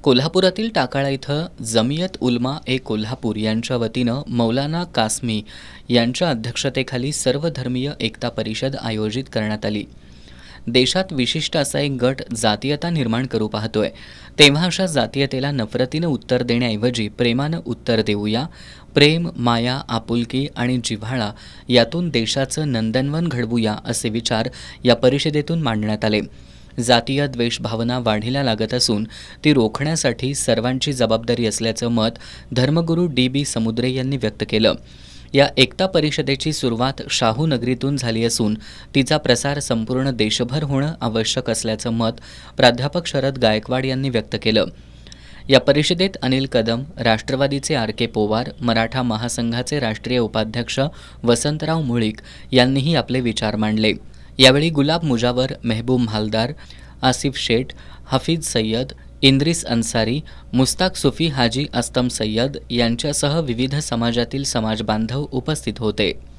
कोल्हापुरातील टाकाळा इथं जमियत उलमा ए कोल्हापूर यांच्या वतीनं मौलाना कासमी यांच्या अध्यक्षतेखाली सर्वधर्मीय एकता परिषद आयोजित करण्यात आली. देशात विशिष्ट असा एक गट जातीयता निर्माण करू पाहतोय, तेव्हा अशा जातीयतेला नफरतीनं उत्तर देण्याऐवजी प्रेमानं उत्तर देऊया. प्रेम, माया, आपुलकी आणि जिव्हाळा यातून देशाचं नंदनवन घडवूया असे विचार या परिषदेतून मांडण्यात आले. जातीय द्वेषभावना वाढीला लागत असून ती रोखण्यासाठी सर्वांची जबाबदारी असल्याचं मत धर्मगुरू डी.बी. समुद्रे यांनी व्यक्त केलं. या एकता परिषदेची सुरुवात शाहू नगरीतून झाली असून तिचा प्रसार संपूर्ण देशभर होणं आवश्यक असल्याचं मत प्राध्यापक शरद गायकवाड यांनी व्यक्त केलं. या परिषदेत अनिल कदम, राष्ट्रवादीचे आर.के. पोवार, मराठा महासंघाचे राष्ट्रीय उपाध्यक्ष वसंतराव मुळीक यांनीही आपले विचार मांडले. यावेळी गुलाब मुजावर, मेहबूब म्हालदार, आसिफ शेठ, हफीज सय्यद, इंद्रिस अन्सारी, मुस्ताक सुफी, हाजी अस्तम सय्यद यांच्यासह विविध समाजातील समाजबांधव उपस्थित होते.